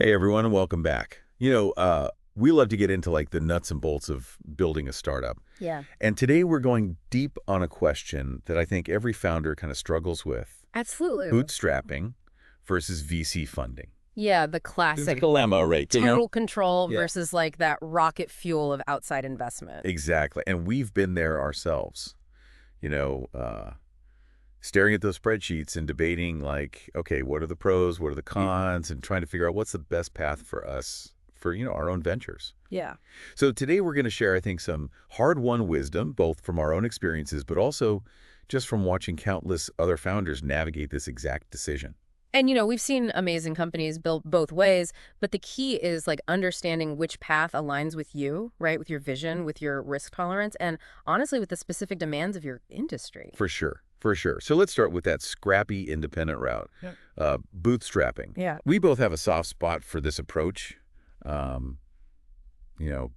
Hey everyone, and welcome back. We love to get into like the nuts and bolts of building a startup. Yeah, And today we're going deep on a question that I think every founder kind of struggles with. absolutely. Bootstrapping versus VC funding. Yeah, the It's a classic dilemma, right? total control Yeah. versus like that rocket fuel of outside investment. Exactly. And we've been there ourselves, you know, uh, staring at those spreadsheets and debating like, okay, what are the pros, what are the cons, and trying to figure out what's the best path for us for, our own ventures. Yeah. So today we're going to share, I think, some hard-won wisdom, both from our own experiences, but also just from watching countless other founders navigate this exact decision. And we've seen amazing companies built both ways, but the key is like understanding which path aligns with you, right? With your vision, with your risk tolerance, and honestly with the specific demands of your industry. For sure, for sure. So let's start with that scrappy independent route, Yeah. bootstrapping. Yeah. We both have a soft spot for this approach, um,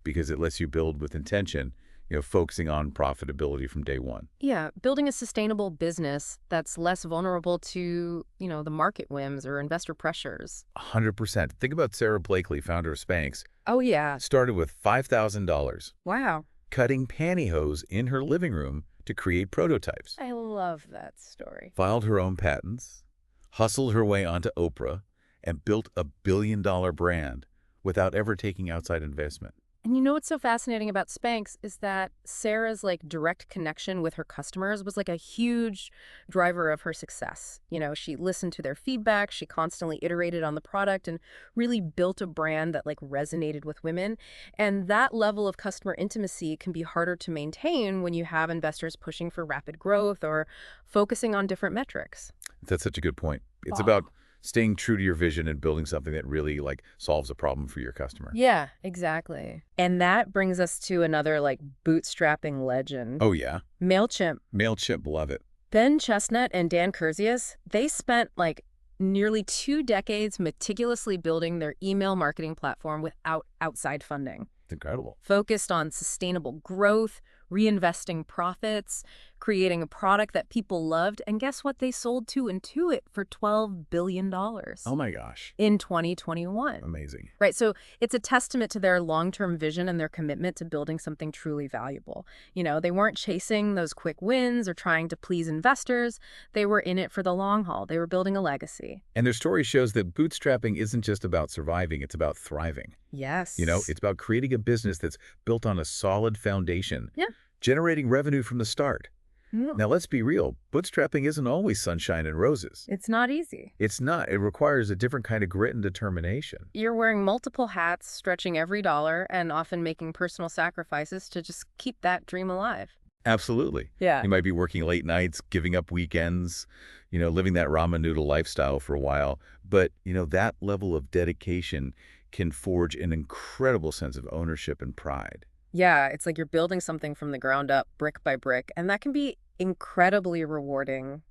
because it lets you build with intention, focusing on profitability from day one. Yeah, building a sustainable business that's less vulnerable to, the market whims or investor pressures. 100%. Think about Sarah Blakely, founder of Spanx, Oh yeah. started with $5,000. Wow. Cutting pantyhose in her living room to create prototypes, I love that story. filed her own patents, hustled her way onto Oprah, and built a billion-dollar brand without ever taking outside investment. And what's so fascinating about Spanx is that Sarah's like direct connection with her customers was like a huge driver of her success. She listened to their feedback, she constantly iterated on the product and really built a brand that like resonated with women. And that level of customer intimacy can be harder to maintain when you have investors pushing for rapid growth or focusing on different metrics. That's such a good point. It's Oh. about staying true to your vision and building something that really solves a problem for your customer. Yeah, exactly. And that brings us to another like bootstrapping legend. Oh yeah, MailChimp. MailChimp, love it. Ben Chestnut and Dan Kurzius, they spent like nearly 2 decades meticulously building their email marketing platform without outside funding, It's incredible. focused on sustainable growth, reinvesting profits, creating a product that people loved, and guess what? They sold to Intuit for $12 billion Oh my gosh, in 2021. amazing. Right, so it's a testament to their long-term vision and their commitment to building something truly valuable. They weren't chasing those quick wins or trying to please investors. They were in it for the long haul. They were building a legacy. And their story shows that bootstrapping isn't just about surviving, it's about thriving. Yes. It's about creating a business that's built on a solid foundation, Yeah. generating revenue from the start. Yeah. Now, let's be real. Bootstrapping isn't always sunshine and roses. It's not easy. It's not. It requires a different kind of grit and determination. You're wearing multiple hats, stretching every dollar, and often making personal sacrifices to just keep that dream alive. Absolutely. Yeah. You might be working late nights, giving up weekends, living that ramen noodle lifestyle for a while. But, that level of dedication can forge an incredible sense of ownership and pride. Yeah, it's like you're building something from the ground up, brick by brick, and that can be incredibly rewarding,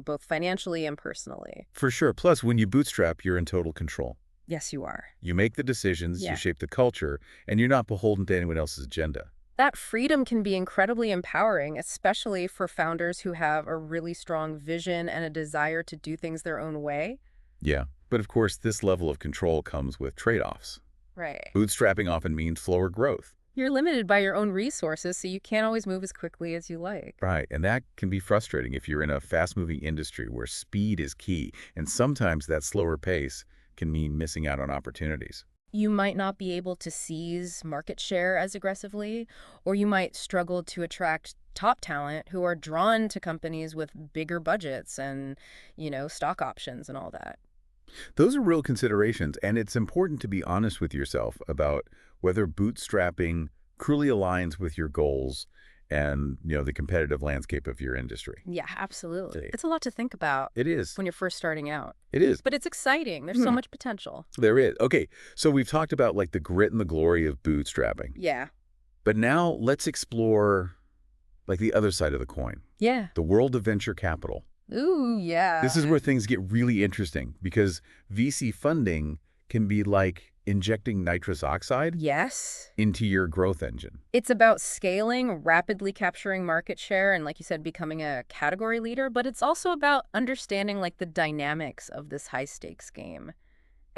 both financially and personally. For sure. Plus, when you bootstrap, you're in total control. Yes, you are. You make the decisions, you Yeah. shape the culture, and you're not beholden to anyone else's agenda. That freedom can be incredibly empowering, especially for founders who have a really strong vision and a desire to do things their own way. Yeah. But of course, this level of control comes with trade-offs. Right. Bootstrapping often means slower growth. You're limited by your own resources, so you can't always move as quickly as you like. Right. And that can be frustrating if you're in a fast-moving industry where speed is key. And sometimes that slower pace can mean missing out on opportunities. You might not be able to seize market share as aggressively, or you might struggle to attract top talent who are drawn to companies with bigger budgets and, stock options and all that. Those are real considerations, and it's important to be honest with yourself about whether bootstrapping truly aligns with your goals and, the competitive landscape of your industry. Yeah, absolutely. Indeed. It's a lot to think about It is. when you're first starting out. It is. But it's exciting. There's so much potential. There is. Okay, so we've talked about the grit and the glory of bootstrapping. Yeah. But now let's explore the other side of the coin, Yeah. the world of venture capital. Ooh, yeah. This is where things get really interesting because VC funding can be like injecting nitrous oxide Yes. into your growth engine. It's about scaling, rapidly capturing market share, and like you said, becoming a category leader, but it's also about understanding the dynamics of this high stakes game.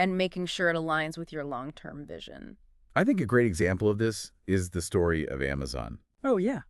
and making sure it aligns with your long-term vision. I think a great example of this is the story of Amazon. Oh, yeah.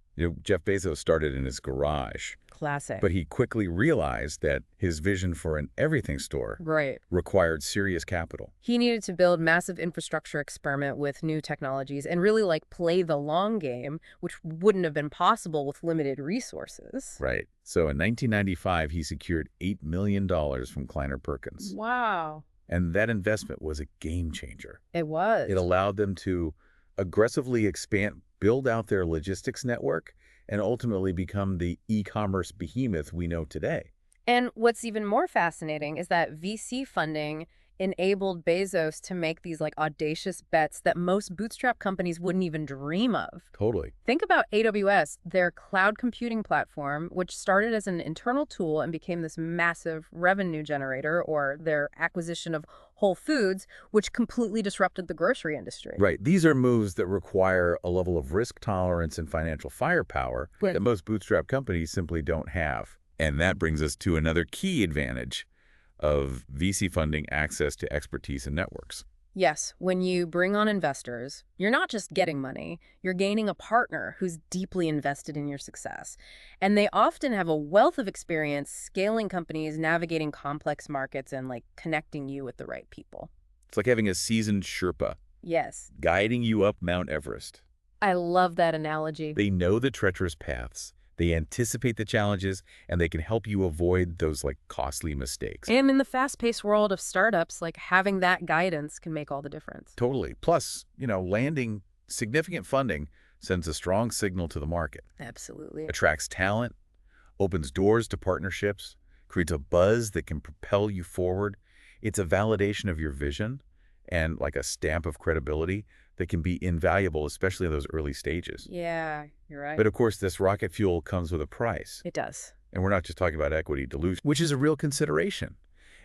Jeff Bezos started in his garage, Classic. but he quickly realized that his vision for an everything store Right. required serious capital. He needed to build massive infrastructure, experiment with new technologies, and really play the long game, which wouldn't have been possible with limited resources. Right. So in 1995, he secured $8 million from Kleiner Perkins. Wow. And that investment was a game changer. It was. It allowed them to aggressively expand, build out their logistics network, and ultimately become the e-commerce behemoth we know today. And what's even more fascinating is that VC funding enabled Bezos to make these audacious bets that most bootstrap companies wouldn't even dream of. Totally. Think about AWS, their cloud computing platform, which started as an internal tool and became this massive revenue generator, or their acquisition of Whole Foods, which completely disrupted the grocery industry. Right. These are moves that require a level of risk tolerance and financial firepower that most bootstrap companies simply don't have. And that brings us to another key advantage of VC funding: access to expertise and networks. Yes, when you bring on investors, you're not just getting money, you're gaining a partner who's deeply invested in your success. And they often have a wealth of experience scaling companies, navigating complex markets, and connecting you with the right people. It's like having a seasoned Sherpa Yes, guiding you up Mount Everest. I love that analogy. They know the treacherous paths, they anticipate the challenges, and they can help you avoid those costly mistakes. And in the fast-paced world of startups, having that guidance can make all the difference. Totally. Plus, landing significant funding sends a strong signal to the market, Absolutely. attracts talent, opens doors to partnerships, creates a buzz that can propel you forward. It's a validation of your vision and a stamp of credibility that can be invaluable, especially in those early stages. Yeah, you're right. But of course, this rocket fuel comes with a price. It does. And we're not just talking about equity dilution, which is a real consideration.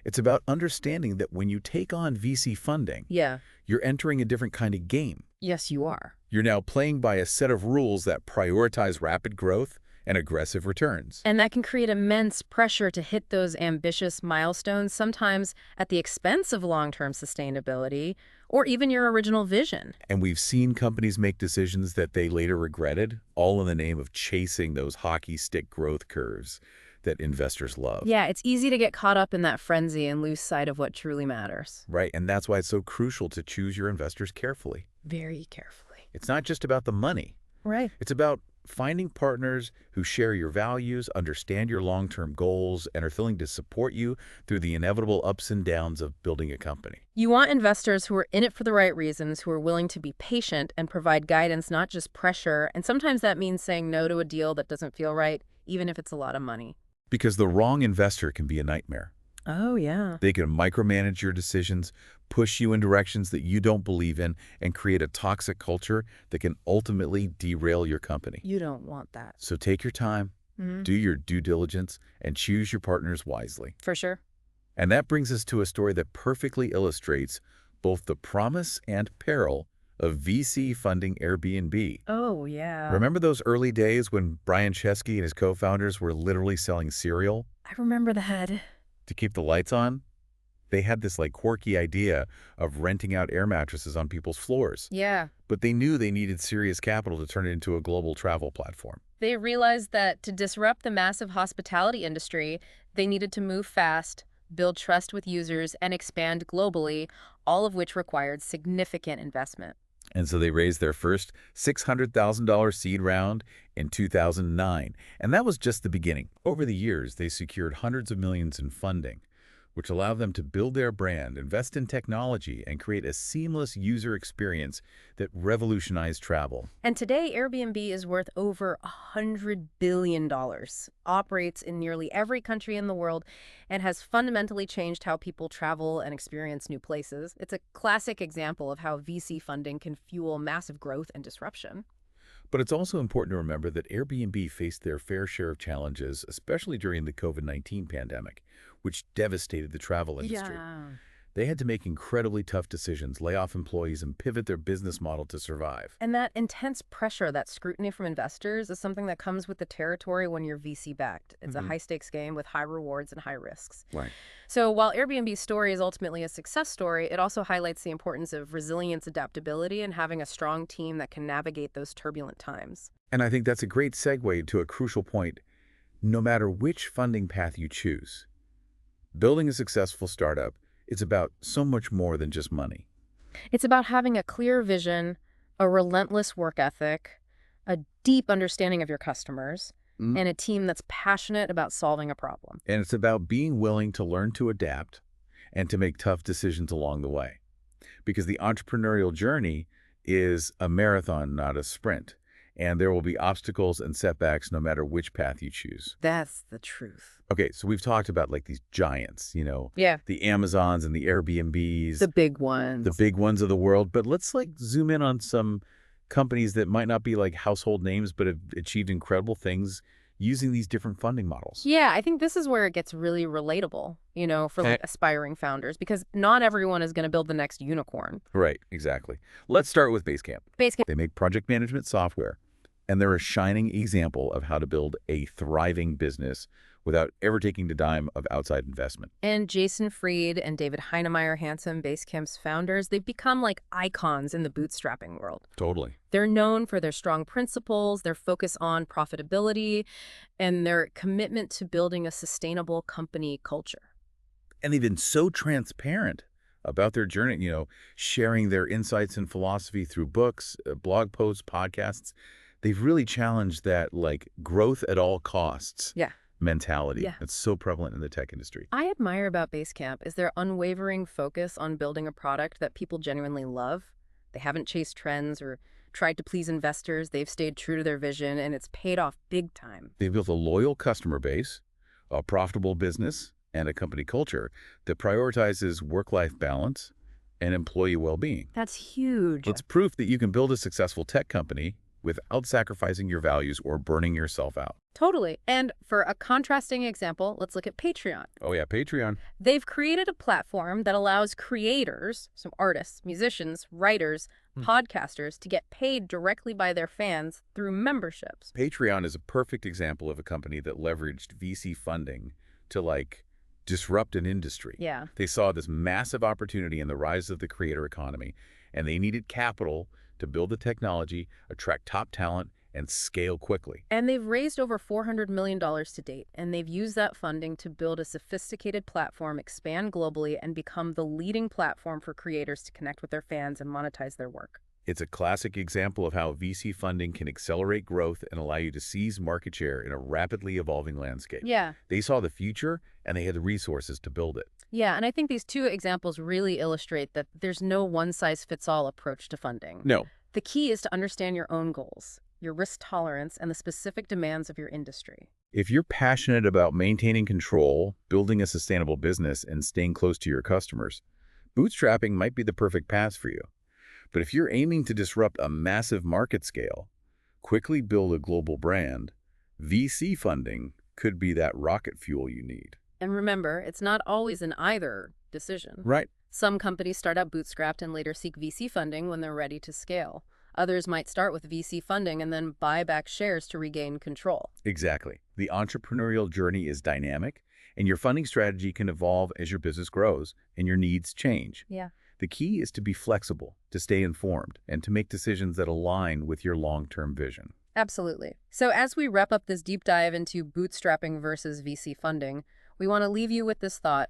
It's about understanding that when you take on VC funding, Yeah. you're entering a different kind of game. Yes, you are. You're now playing by a set of rules that prioritize rapid growth and aggressive returns. And that can create immense pressure to hit those ambitious milestones, sometimes at the expense of long-term sustainability or even your original vision. And we've seen companies make decisions that they later regretted, all in the name of chasing those hockey stick growth curves that investors love. Yeah, it's easy to get caught up in that frenzy and lose sight of what truly matters. Right, and that's why it's so crucial to choose your investors carefully. Very carefully. It's not just about the money. Right. It's about finding partners who share your values, understand your long-term goals, and are willing to support you through the inevitable ups and downs of building a company. You want investors who are in it for the right reasons, who are willing to be patient and provide guidance, not just pressure. And sometimes that means saying no to a deal that doesn't feel right, even if it's a lot of money. Because the wrong investor can be a nightmare. Oh, yeah. They can micromanage your decisions, push you in directions that you don't believe in, and create a toxic culture that can ultimately derail your company. You don't want that. So take your time, do your due diligence, and choose your partners wisely. For sure. And that brings us to a story that perfectly illustrates both the promise and peril of VC funding Airbnb. Oh, yeah. Remember those early days when Brian Chesky and his co-founders were literally selling cereal I remember that. to keep the lights on? They had this quirky idea of renting out air mattresses on people's floors. Yeah. But they knew they needed serious capital to turn it into a global travel platform. They realized that to disrupt the massive hospitality industry, they needed to move fast, build trust with users, and expand globally, all of which required significant investment. And so they raised their first $600,000 seed round in 2009. And that was just the beginning. Over the years, they secured hundreds of millions in funding, which allowed them to build their brand, invest in technology, and create a seamless user experience that revolutionized travel. And today, Airbnb is worth over $100 billion, operates in nearly every country in the world, and has fundamentally changed how people travel and experience new places. It's a classic example of how VC funding can fuel massive growth and disruption. But it's also important to remember that Airbnb faced their fair share of challenges, especially during the COVID-19 pandemic, which devastated the travel industry. They had to make incredibly tough decisions, lay off employees, and pivot their business model to survive. And that intense pressure, that scrutiny from investors, is something that comes with the territory when you're VC-backed. It's a Hmm. high-stakes game with high rewards and high risks. Right. So while Airbnb's story is ultimately a success story, it also highlights the importance of resilience, adaptability, and having a strong team that can navigate those turbulent times. And I think that's a great segue to a crucial point. No matter which funding path you choose, building a successful startup is about so much more than just money. It's about having a clear vision, a relentless work ethic, a deep understanding of your customers, Mm. and a team that's passionate about solving a problem. And it's about being willing to learn to adapt and to make tough decisions along the way. Because the entrepreneurial journey is a marathon, not a sprint. And there will be obstacles and setbacks no matter which path you choose. That's the truth. Okay, so we've talked about like these giants, Yeah. the Amazons and the Airbnbs, The big the ones. big ones of the world. But let's like zoom in on some companies that might not be like household names, but have achieved incredible things using these different funding models. Yeah, I think this is where it gets really relatable, for Okay. like aspiring founders, because not everyone is going to build the next unicorn. Right, exactly. Let's start with Basecamp. Basically, They make project management software, and they're a shining example of how to build a thriving business without ever taking the dime of outside investment. and Jason Fried and David Heinemeier Hansson, Basecamp's founders, they've become like icons in the bootstrapping world. Totally. They're known for their strong principles, their focus on profitability, and their commitment to building a sustainable company culture. And they've been so transparent about their journey, sharing their insights and philosophy through books, blog posts, podcasts. They've really challenged that like growth at all costs Yeah. mentality. Yeah. It's so prevalent in the tech industry. I admire about Basecamp is their unwavering focus on building a product that people genuinely love. They haven't chased trends or tried to please investors. They've stayed true to their vision, and it's paid off big time. They've built a loyal customer base, a profitable business, and a company culture that prioritizes work-life balance and employee well-being. That's huge. It's proof that you can build a successful tech company without sacrificing your values or burning yourself out. Totally. And for a contrasting example, let's look at Patreon. Oh yeah, Patreon. They've created a platform that allows creators, so artists, musicians, writers, podcasters, to get paid directly by their fans through memberships. Patreon is a perfect example of a company that leveraged VC funding to like disrupt an industry. Yeah. They saw this massive opportunity in the rise of the creator economy, and they needed capital to build the technology, attract top talent, and scale quickly. And they've raised over $400 million to date, and they've used that funding to build a sophisticated platform, expand globally, and become the leading platform for creators to connect with their fans and monetize their work. It's a classic example of how VC funding can accelerate growth and allow you to seize market share in a rapidly evolving landscape. Yeah. They saw the future, and they had the resources to build it. Yeah, and I think these two examples really illustrate that there's no one-size-fits-all approach to funding. No. The key is to understand your own goals, your risk tolerance, and the specific demands of your industry. If you're passionate about maintaining control, building a sustainable business, and staying close to your customers, bootstrapping might be the perfect path for you. But if you're aiming to disrupt a massive market scale, quickly build a global brand, VC funding could be that rocket fuel you need. And remember, it's not always an either decision. Right. Some companies start out bootstrapped and later seek VC funding when they're ready to scale. Others might start with VC funding and then buy back shares to regain control. Exactly. The entrepreneurial journey is dynamic, and your funding strategy can evolve as your business grows and your needs change. Yeah. The key is to be flexible, to stay informed, and to make decisions that align with your long-term vision. Absolutely. So as we wrap up this deep dive into bootstrapping versus VC funding, we want to leave you with this thought.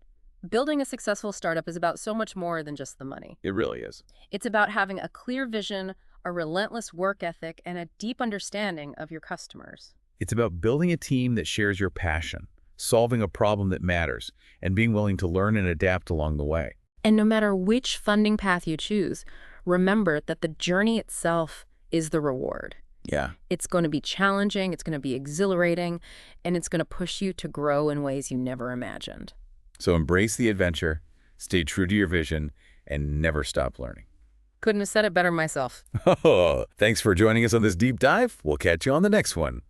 Building a successful startup is about so much more than just the money. It really is. It's about having a clear vision, a relentless work ethic, and a deep understanding of your customers. It's about building a team that shares your passion, solving a problem that matters, and being willing to learn and adapt along the way. And no matter which funding path you choose, remember that the journey itself is the reward. Yeah. It's going to be challenging, it's going to be exhilarating, and it's going to push you to grow in ways you never imagined. So embrace the adventure, stay true to your vision, and never stop learning. Couldn't have said it better myself. Thanks for joining us on this deep dive. We'll catch you on the next one.